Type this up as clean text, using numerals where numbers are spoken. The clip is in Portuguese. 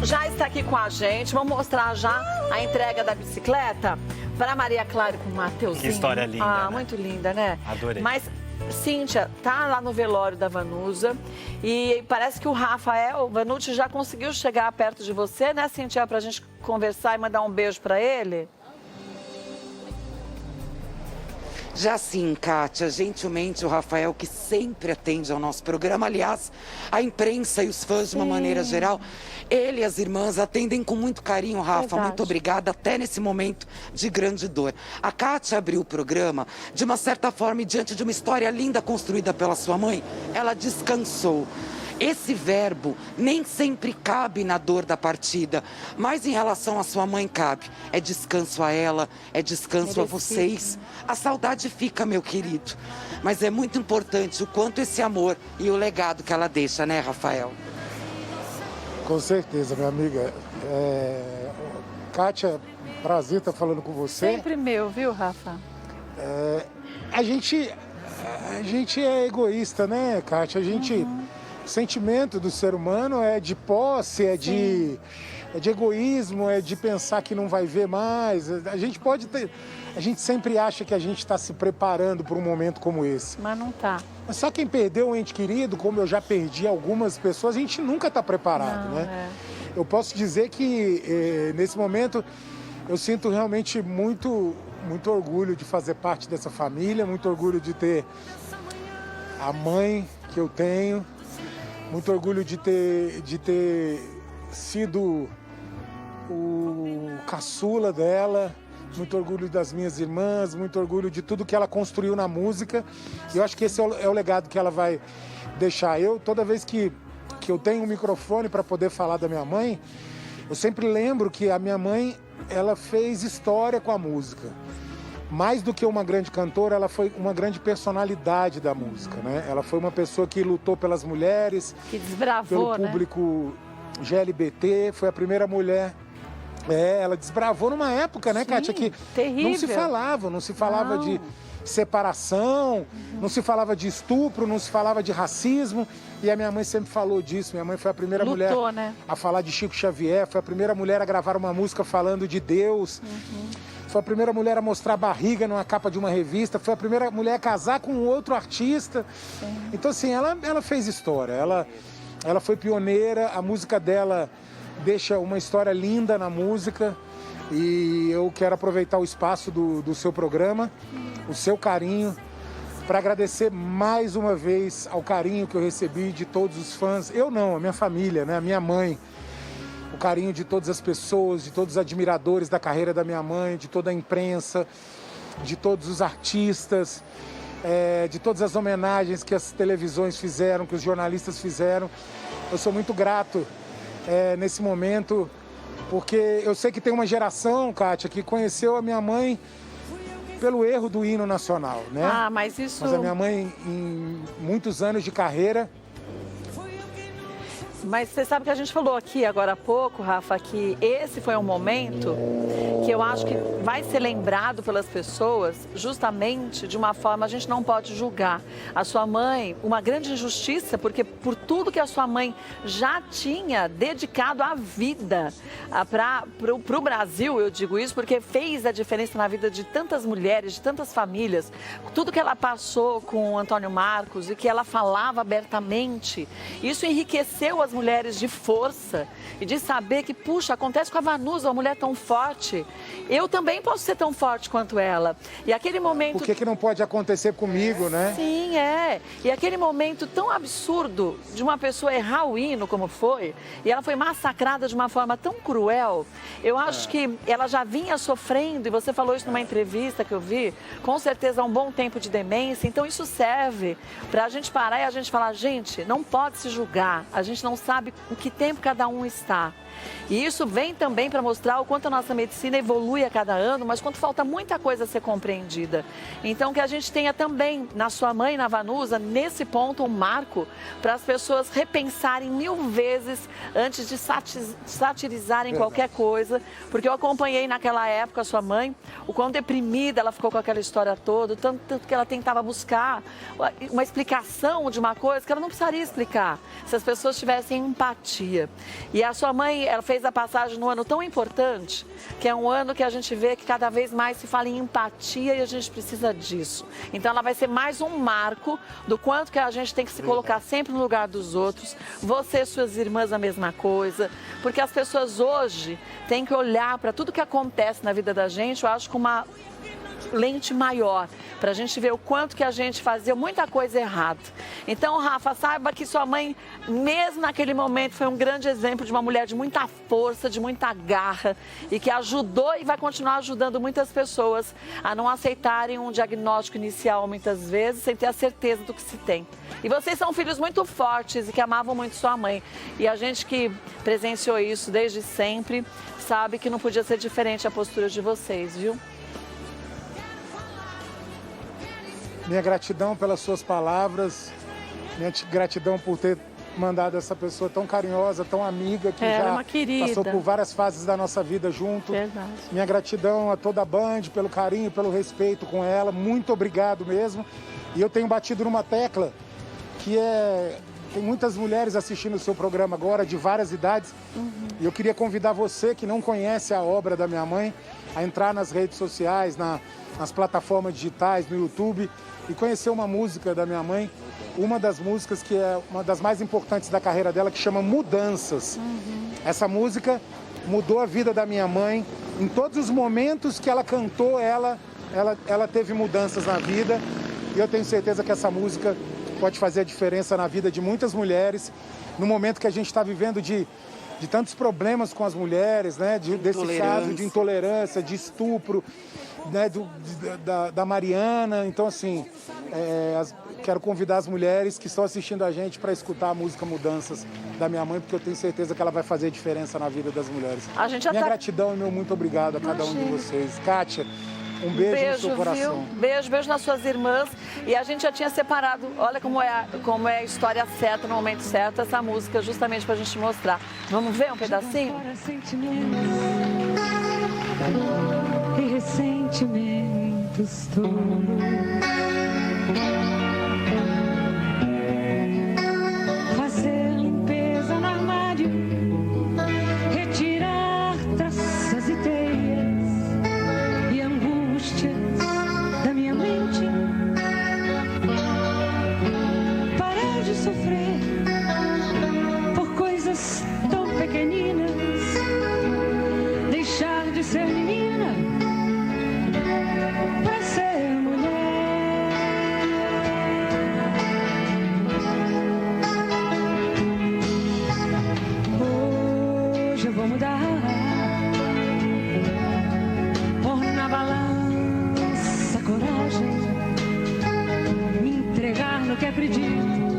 já está aqui com a gente. Vamos mostrar já a entrega da bicicleta para Maria Clara com o Mateuzinho. Que história linda, né? Muito linda, né? Adorei. Mas, Cíntia, tá lá no velório da Vanusa e parece que o Rafael Vanucci já conseguiu chegar perto de você, né, Cíntia, para a gente conversar e mandar um beijo para ele? Já sim, Kátia, gentilmente o Rafael, que sempre atende ao nosso programa, aliás, a imprensa e os fãs de uma maneira geral, ele e as irmãs atendem com muito carinho, Rafa, Verdade. muito obrigada, até nesse momento de grande dor. A Kátia abriu o programa, de uma certa forma, e diante de uma história linda construída pela sua mãe, ela descansou. Esse verbo nem sempre cabe na dor da partida, mas em relação à sua mãe cabe. É descanso a ela, é descanso a vocês. A saudade fica, meu querido. Mas é muito importante o quanto esse amor e o legado que ela deixa, né, Rafael? Com certeza, minha amiga. Kátia, prazer estar falando com você. Sempre meu, viu, Rafa? A gente é egoísta, né, Kátia? O sentimento do ser humano é de posse, é de egoísmo, é de pensar que não vai ver mais. A gente sempre acha que a gente está se preparando para um momento como esse. Mas não tá. Mas só quem perdeu um ente querido, como eu já perdi algumas pessoas, a gente nunca está preparado, né? Eu posso dizer que nesse momento eu sinto realmente muito orgulho de fazer parte dessa família, muito orgulho de ter a mãe que eu tenho, muito orgulho de ter sido o caçula dela, muito orgulho das minhas irmãs, muito orgulho de tudo que ela construiu na música. E eu acho que esse é o legado que ela vai deixar. Toda vez que eu tenho um microfone para poder falar da minha mãe, eu sempre lembro que a minha mãe, ela fez história com a música. Mais do que uma grande cantora, ela foi uma grande personalidade da música, né? Ela foi uma pessoa que lutou pelas mulheres, que desbravou, pelo público GLBT, foi a primeira mulher. Ela desbravou numa época, né, Kátia, que terrível. não se falava de separação, não se falava de estupro, não se falava de racismo. E a minha mãe sempre falou disso. Minha mãe foi a primeira mulher a falar de Chico Xavier, foi a primeira mulher a gravar uma música falando de Deus. Foi a primeira mulher a mostrar barriga numa capa de uma revista, foi a primeira mulher a casar com outro artista. Então, assim, ela fez história, ela foi pioneira, a música dela deixa uma história linda na música. E eu quero aproveitar o espaço do seu programa, o seu carinho, para agradecer mais uma vez ao carinho que eu recebi de todos os fãs. Eu não, a minha família, né? A minha mãe. O carinho de todas as pessoas, de todos os admiradores da carreira da minha mãe, de toda a imprensa, de todos os artistas, de todas as homenagens que as televisões fizeram, que os jornalistas fizeram. Eu sou muito grato nesse momento, porque eu sei que tem uma geração, Kátia, que conheceu a minha mãe pelo erro do hino nacional, né? Mas isso... Mas a minha mãe, em muitos anos de carreira... Mas você sabe que a gente falou aqui agora há pouco, Rafa, que esse foi um momento que eu acho que vai ser lembrado pelas pessoas justamente de uma forma, a gente não pode julgar. A sua mãe, uma grande injustiça, porque por tudo que a sua mãe já tinha dedicado a vida para o Brasil, eu digo isso, porque fez a diferença na vida de tantas mulheres, de tantas famílias. Tudo que ela passou com o Antônio Marcos e que ela falava abertamente, isso enriqueceu as mulheres de força e de saber que, puxa, acontece com a Vanusa, uma mulher tão forte, eu também posso ser tão forte quanto ela. E aquele momento... Por que não pode acontecer comigo, né? Sim, E aquele momento tão absurdo de uma pessoa errar o hino como foi, e ela foi massacrada de uma forma tão cruel, eu acho que ela já vinha sofrendo, e você falou isso numa entrevista que eu vi, com certeza há um bom tempo de demência, então isso serve para a gente parar e a gente falar, gente, não pode se julgar, a gente não sabe em que tempo cada um está. E isso vem também para mostrar o quanto a nossa medicina evolui a cada ano, mas quanto falta muita coisa a ser compreendida. Então, que a gente tenha também, na sua mãe, na Vanusa, nesse ponto, um marco para as pessoas repensarem 1000 vezes antes de satirizarem qualquer coisa. Porque eu acompanhei naquela época a sua mãe, o quão deprimida ela ficou com aquela história toda, tanto que ela tentava buscar uma explicação de uma coisa que ela não precisaria explicar. Se as pessoas tivessem em empatia. E a sua mãe, ela fez a passagem num ano tão importante, que é um ano que a gente vê que cada vez mais se fala em empatia e a gente precisa disso. Então ela vai ser mais um marco do quanto que a gente tem que se colocar sempre no lugar dos outros. Você e suas irmãs a mesma coisa. Porque as pessoas hoje têm que olhar para tudo que acontece na vida da gente, eu acho, com uma lente maior, para a gente ver o quanto que a gente fazia muita coisa errada. Então, Rafa, saiba que sua mãe, mesmo naquele momento, foi um grande exemplo de uma mulher de muita força, de muita garra e que ajudou e vai continuar ajudando muitas pessoas a não aceitarem um diagnóstico inicial, muitas vezes, sem ter a certeza do que se tem. E vocês são filhos muito fortes e que amavam muito sua mãe. E a gente que presenciou isso desde sempre, sabe que não podia ser diferente a postura de vocês, viu? Minha gratidão pelas suas palavras, minha gratidão por ter mandado essa pessoa tão carinhosa, tão amiga, que já passou por várias fases da nossa vida junto. Verdade. Minha gratidão a toda a Band pelo carinho, pelo respeito com ela, muito obrigado mesmo. E eu tenho batido numa tecla que tem muitas mulheres assistindo o seu programa agora, de várias idades. E eu queria convidar você que não conhece a obra da minha mãe a entrar nas redes sociais, nas plataformas digitais, no YouTube, e conhecer uma música da minha mãe, uma das músicas que é uma das mais importantes da carreira dela, que chama Mudanças. Essa música mudou a vida da minha mãe. Em todos os momentos que ela cantou, ela teve mudanças na vida, e eu tenho certeza que essa música pode fazer a diferença na vida de muitas mulheres, no momento que a gente está vivendo de tantos problemas com as mulheres, né? Desse caso de intolerância, de estupro, né? Da Mariana. Então, assim, quero convidar as mulheres que estão assistindo a gente para escutar a música Mudanças da minha mãe, porque eu tenho certeza que ela vai fazer diferença na vida das mulheres. Minha gratidão e meu muito obrigado a cada um de vocês. Kátia, um beijo no seu coração. Viu? Beijo nas suas irmãs. E a gente já tinha separado, olha como é a história certa, no momento certo, essa música, justamente pra gente mostrar. Vamos ver um pedacinho? E ressentimentos todos. Fazer limpeza no armário, retirar traças e teias e angústias da minha mente. Parar de sofrer por coisas tão pequeninas. Deixar de ser menina pra ser mulher. Hoje eu vou mudar, pôr na balança coragem, me entregar no que acredito.